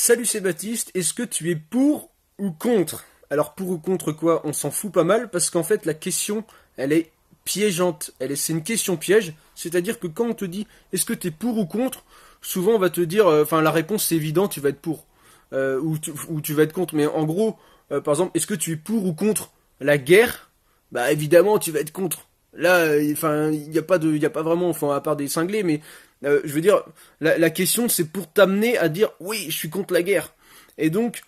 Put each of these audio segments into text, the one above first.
Salut c'est Baptiste, est-ce que tu es pour ou contre? Alors pour ou contre quoi? On s'en fout pas mal parce qu'en fait la question elle est piégeante, c'est une question piège, c'est-à-dire que quand on te dit est-ce que tu es pour ou contre, souvent on va te dire, enfin la réponse c'est évident, tu vas être pour ou tu vas être contre, mais en gros, par exemple, est-ce que tu es pour ou contre la guerre? Bah évidemment tu vas être contre. Là, enfin il y a pas de, il y a pas vraiment, enfin à part des cinglés, mais je veux dire, la question c'est pour t'amener à dire oui, je suis contre la guerre. Et donc,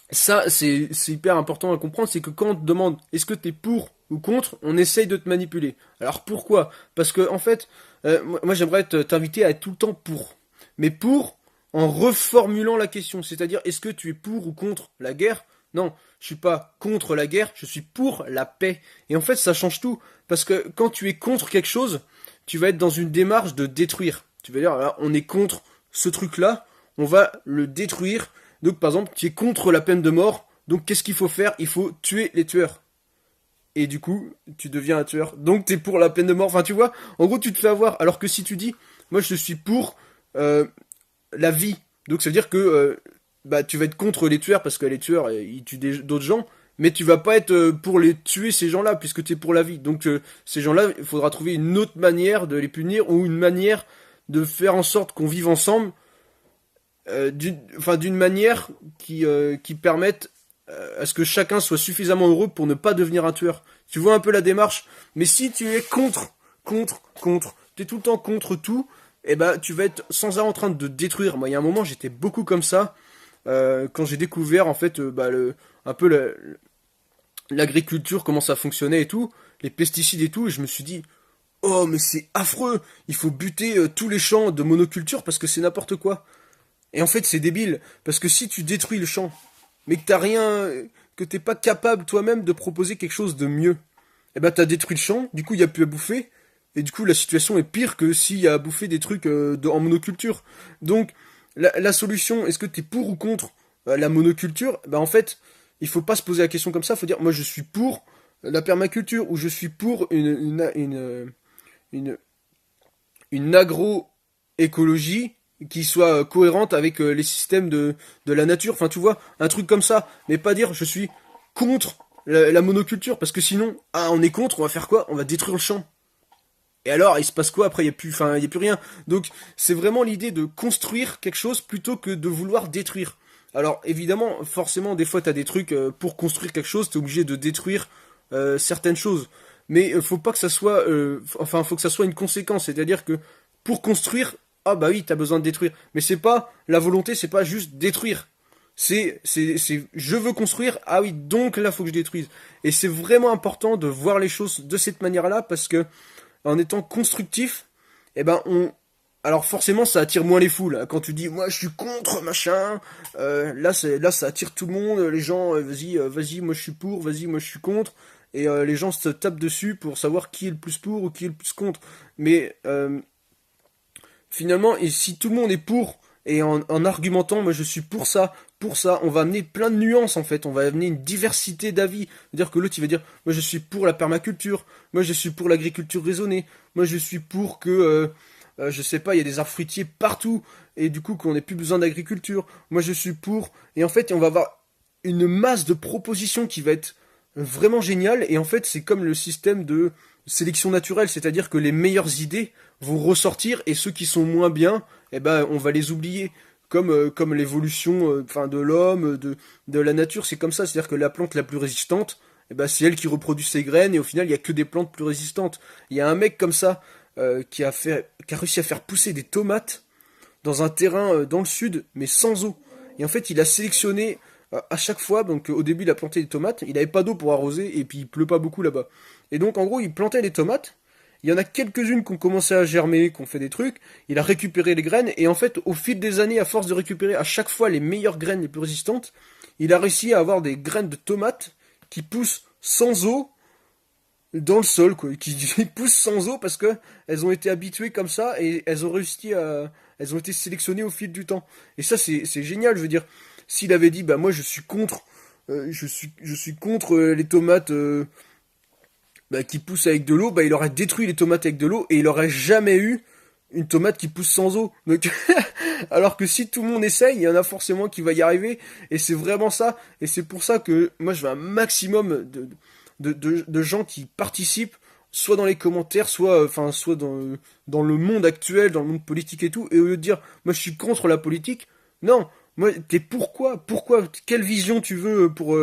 ça c'est hyper important à comprendre, c'est que quand on te demande est-ce que t'es pour ou contre, on essaye de te manipuler. Alors pourquoi? Parce que en fait, moi j'aimerais t'inviter à être tout le temps pour. Mais pour en reformulant la question, c'est-à-dire est-ce que tu es pour ou contre la guerre? Non, je suis pas contre la guerre, je suis pour la paix. Et en fait, ça change tout. Parce que quand tu es contre quelque chose, tu vas être dans une démarche de détruire. Tu vas dire, là, on est contre ce truc-là, on va le détruire. Donc, par exemple, tu es contre la peine de mort. Donc, qu'est-ce qu'il faut faire? Il faut tuer les tueurs. Et du coup, tu deviens un tueur. Donc, t'es pour la peine de mort. Enfin, tu vois, en gros, tu te fais avoir. Alors que si tu dis, moi, je suis pour euh, la vie. Donc, ça veut dire que bah, tu vas être contre les tueurs parce que les tueurs, ils tuent d'autres gens. Mais tu vas pas être pour les tuer ces gens-là puisque tu es pour la vie. Donc, ces gens-là, il faudra trouver une autre manière de les punir ou une manière de faire en sorte qu'on vive ensemble d'une manière qui permette à ce que chacun soit suffisamment heureux pour ne pas devenir un tueur. Tu vois un peu la démarche. Mais si tu es contre, tu es tout le temps contre tout, et ben tu vas être sans arrêt en train de détruire. Moi, il y a un moment, j'étais beaucoup comme ça quand j'ai découvert en fait un peu l'agriculture, comment ça fonctionnait et tout, les pesticides et tout, et je me suis dit, oh mais c'est affreux, il faut buter tous les champs de monoculture parce que c'est n'importe quoi. Et en fait, c'est débile, parce que si tu détruis le champ, mais que t'as rien, que t'es pas capable toi-même de proposer quelque chose de mieux, eh ben t'as détruit le champ, du coup il y a plus à bouffer, et du coup la situation est pire que s'il y a à bouffer des trucs en monoculture. Donc la solution, est-ce que t'es pour ou contre la monoculture? Ben en fait, il faut pas se poser la question comme ça, il faut dire moi je suis pour la permaculture, ou je suis pour une, une agroécologie qui soit cohérente avec les systèmes de la nature. Enfin, tu vois, un truc comme ça. Mais pas dire je suis contre la monoculture, parce que sinon, ah, on est contre, on va faire quoi? On va détruire le champ. Et alors, il se passe quoi après? Il y a plus, enfin, il y a plus rien. Donc, c'est vraiment l'idée de construire quelque chose plutôt que de vouloir détruire. Alors, évidemment, forcément, des fois, t'as des trucs pour construire quelque chose, t'es obligé de détruire certaines choses. Mais faut pas que ça soit, enfin, faut que ça soit une conséquence. C'est-à-dire que pour construire, ah bah oui, t'as besoin de détruire. Mais c'est pas la volonté, c'est pas juste détruire. Je veux construire. Ah oui, donc là, faut que je détruise. Et c'est vraiment important de voir les choses de cette manière-là parce que en étant constructif, eh ben alors forcément ça attire moins les foules, hein. Quand tu dis moi je suis contre machin, là ça attire tout le monde, les gens vas-y moi je suis pour, vas-y moi je suis contre, et les gens se tapent dessus pour savoir qui est le plus pour ou qui est le plus contre. Mais finalement, et si tout le monde est pour, et en argumentant, moi je suis pour ça, on va amener plein de nuances en fait, on va amener une diversité d'avis. C'est-à-dire que l'autre il va dire, moi je suis pour la permaculture, moi je suis pour l'agriculture raisonnée, moi je suis pour que, je sais pas, il y a des arbres fruitiers partout, et du coup qu'on n'ait plus besoin d'agriculture, moi je suis pour, et en fait on va avoir une masse de propositions qui va être vraiment géniale, et en fait c'est comme le système de sélection naturelle, c'est-à-dire que les meilleures idées vont ressortir et ceux qui sont moins bien, eh ben on va les oublier. Comme l'évolution enfin de l'homme, de la nature, c'est comme ça, c'est-à-dire que la plante la plus résistante, eh ben c'est elle qui reproduit ses graines et au final il y a que des plantes plus résistantes. Il y a un mec comme ça qui a réussi à faire pousser des tomates dans un terrain dans le sud, mais sans eau. Et en fait, il a sélectionné à chaque fois, donc au début il a planté des tomates, il n'avait pas d'eau pour arroser, et puis il pleut pas beaucoup là-bas. Et donc en gros, il plantait des tomates, il y en a quelques-unes qui ont commencé à germer, qui ont fait des trucs, il a récupéré les graines, et en fait, au fil des années, à force de récupérer à chaque fois les meilleures graines les plus résistantes, il a réussi à avoir des graines de tomates qui poussent sans eau dans le sol, quoi, qui poussent sans eau parce que elles ont été habituées comme ça et elles ont été sélectionnées au fil du temps. Et ça, c'est génial, je veux dire. S'il avait dit, bah moi je suis contre, je suis contre les tomates bah, qui poussent avec de l'eau, bah il aurait détruit les tomates avec de l'eau et il aurait jamais eu une tomate qui pousse sans eau. Donc, alors que si tout le monde essaye, il y en a forcément qui va y arriver. Et c'est vraiment ça. Et c'est pour ça que moi, je veux un maximum de gens qui participent, soit dans les commentaires, soit dans le monde actuel, dans le monde politique et tout. Et au lieu de dire, moi, je suis contre la politique, non. Moi, t'es pourquoi? Pourquoi? Quelle vision tu veux pour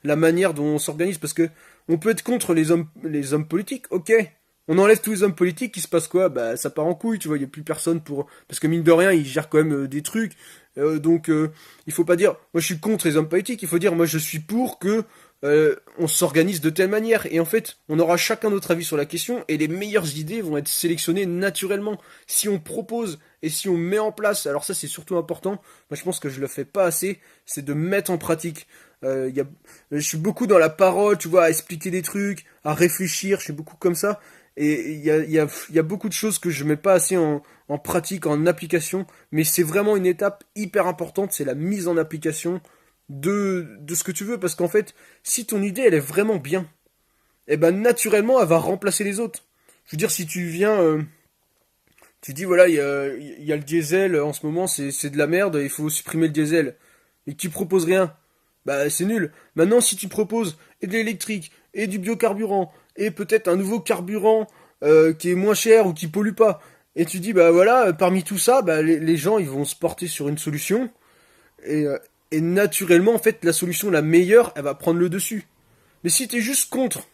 la manière dont on s'organise? Parce que on peut être contre les hommes politiques, ok. On enlève tous les hommes politiques, il se passe quoi? Bah, ça part en couille, tu vois, il y a plus personne pour... Parce que mine de rien, ils gèrent quand même des trucs. Donc, il faut pas dire, moi je suis contre les hommes politiques, il faut dire, moi je suis pour que on s'organise de telle manière. Et en fait, on aura chacun notre avis sur la question, et les meilleures idées vont être sélectionnées naturellement. Si on propose et si on met en place, alors ça c'est surtout important, moi je pense que je le fais pas assez, c'est de mettre en pratique. Je suis beaucoup dans la parole, tu vois, à expliquer des trucs, à réfléchir, je suis beaucoup comme ça. Et il y a beaucoup de choses que je mets pas assez en pratique, en application, mais c'est vraiment une étape hyper importante, c'est la mise en application de ce que tu veux, parce qu'en fait, si ton idée elle est vraiment bien, eh ben naturellement elle va remplacer les autres. Je veux dire, si tu viens, tu dis voilà, il y a le diesel en ce moment, c'est de la merde, il faut supprimer le diesel, et que tu proposes rien, bah c'est nul. Maintenant, si tu proposes et de l'électrique, et du biocarburant, et peut-être un nouveau carburant qui est moins cher ou qui pollue pas, et tu dis bah voilà, parmi tout ça, bah les gens ils vont se porter sur une solution, et, euh, et naturellement en fait la solution la meilleure, elle va prendre le dessus. Mais si t'es juste contre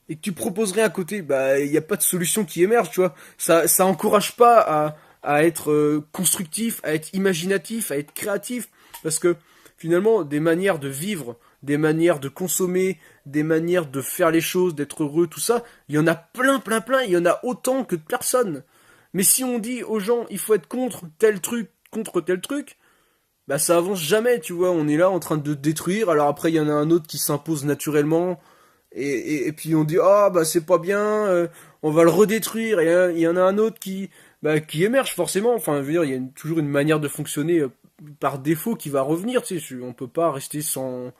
et que tu proposes rien à côté, bah il n'y a pas de solution qui émerge, tu vois. Ça encourage pas à être constructif, à être imaginatif, à être créatif, parce que finalement des manières de vivre, des manières de consommer, des manières de faire les choses, d'être heureux, tout ça, il y en a plein, plein, plein, il y en a autant que de personnes. Mais si on dit aux gens il faut être contre tel truc, bah ça avance jamais, tu vois. On est là en train de détruire. Alors après il y en a un autre qui s'impose naturellement. Et puis on dit ah bah c'est pas bien, on va le redétruire. Et il y en a un autre qui émerge forcément. Enfin, je veux dire, il y a toujours une manière de fonctionner par défaut qui va revenir. Tu sais, on peut pas rester sans.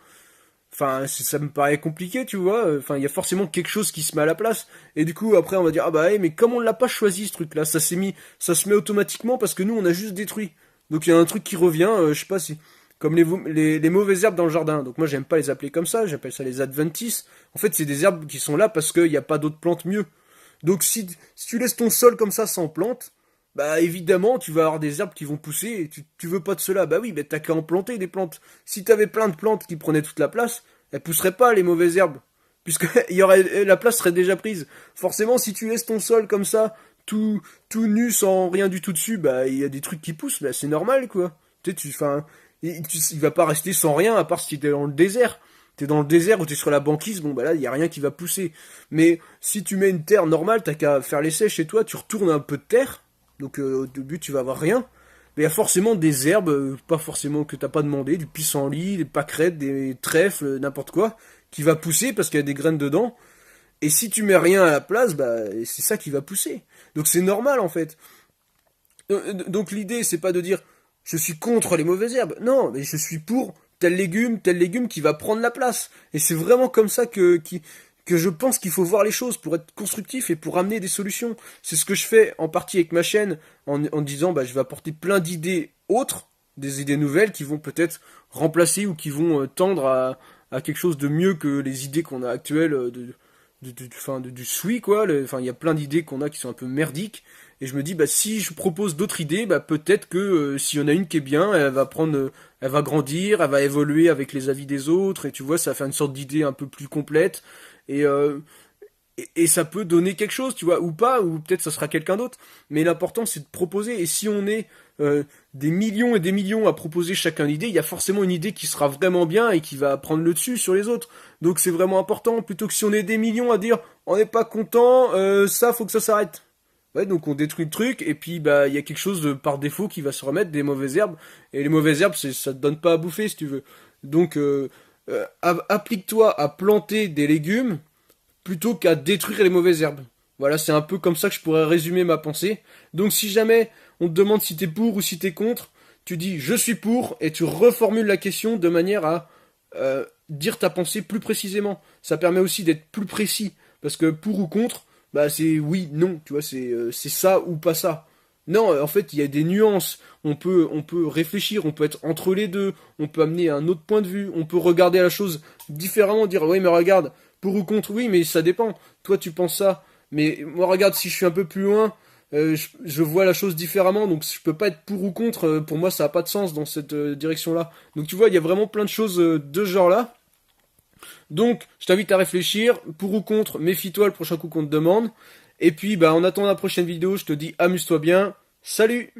Enfin, ça me paraît compliqué, tu vois. Enfin, il y a forcément quelque chose qui se met à la place. Et du coup, après, on va dire ah bah hey, mais comme on l'a pas choisi ce truc-là, ça se met automatiquement parce que nous on a juste détruit. Donc il y a un truc qui revient. Je sais pas si comme les mauvaises herbes dans le jardin. Donc moi j'aime pas les appeler comme ça, j'appelle ça les adventices. En fait c'est des herbes qui sont là parce qu'il n'y a pas d'autres plantes mieux. Donc si tu laisses ton sol comme ça sans plantes, bah évidemment tu vas avoir des herbes qui vont pousser et tu veux pas de cela. Bah oui, bah t'as qu'à en planter des plantes. Si t'avais plein de plantes qui prenaient toute la place, elles pousseraient pas les mauvaises herbes. Puisque la place serait déjà prise. Forcément si tu laisses ton sol comme ça, tout nu sans rien du tout dessus, bah il y a des trucs qui poussent, bah c'est normal quoi. Enfin, il va pas rester sans rien à part si t'es dans le désert. T'es dans le désert ou t'es sur la banquise, bon bah là, il y a rien qui va pousser. Mais si tu mets une terre normale, t'as qu'à faire l'essai chez toi, tu retournes un peu de terre, donc au début tu vas avoir rien. Mais il y a forcément des herbes, pas forcément que t'as pas demandé, du pissenlit, des pâquerettes, des trèfles, n'importe quoi, qui va pousser parce qu'il y a des graines dedans. Et si tu mets rien à la place, bah c'est ça qui va pousser. Donc c'est normal en fait. Donc l'idée c'est pas de dire je suis contre les mauvaises herbes. Non, mais je suis pour tel légume qui va prendre la place. Et c'est vraiment comme ça que je pense qu'il faut voir les choses pour être constructif et pour amener des solutions. C'est ce que je fais en partie avec ma chaîne en disant bah je vais apporter plein d'idées autres, des idées nouvelles qui vont peut-être remplacer ou qui vont tendre à quelque chose de mieux que les idées qu'on a actuelles du SWI quoi. Enfin il y a plein d'idées qu'on a qui sont un peu merdiques. Et je me dis, bah, si je propose d'autres idées, bah, peut-être que s'il y en a une qui est bien, elle va grandir, elle va évoluer avec les avis des autres, et tu vois, ça fait une sorte d'idée un peu plus complète, et, euh, et ça peut donner quelque chose, tu vois, ou pas, ou peut-être ça sera quelqu'un d'autre. Mais l'important, c'est de proposer, et si on est des millions et des millions à proposer chacun l'idée, il y a forcément une idée qui sera vraiment bien et qui va prendre le dessus sur les autres. Donc c'est vraiment important, plutôt que si on est des millions à dire, on n'est pas content, ça, faut que ça s'arrête. Ouais, donc on détruit le truc et puis bah il y a quelque chose de par défaut qui va se remettre des mauvaises herbes et les mauvaises herbes ça te donne pas à bouffer si tu veux. Donc applique-toi à planter des légumes plutôt qu'à détruire les mauvaises herbes. Voilà, c'est un peu comme ça que je pourrais résumer ma pensée. Donc si jamais on te demande si t'es pour ou si t'es contre, tu dis je suis pour et tu reformules la question de manière à dire ta pensée plus précisément. Ça permet aussi d'être plus précis parce que pour ou contre bah c'est oui, non, tu vois, c'est ça ou pas ça. Non, en fait, il y a des nuances. On peut réfléchir, on peut être entre les deux, on peut amener un autre point de vue, on peut regarder la chose différemment, dire oui, mais regarde, pour ou contre, oui, mais ça dépend. Toi, tu penses ça, mais moi, regarde, si je suis un peu plus loin, je vois la chose différemment, donc je peux pas être pour ou contre. Pour moi, ça a pas de sens dans cette direction-là. Donc, tu vois, il y a vraiment plein de choses de ce genre-là. Donc, je t'invite à réfléchir, pour ou contre, méfie-toi le prochain coup qu'on te demande. Et puis, bah, en attendant la prochaine vidéo, je te dis amuse-toi bien. Salut!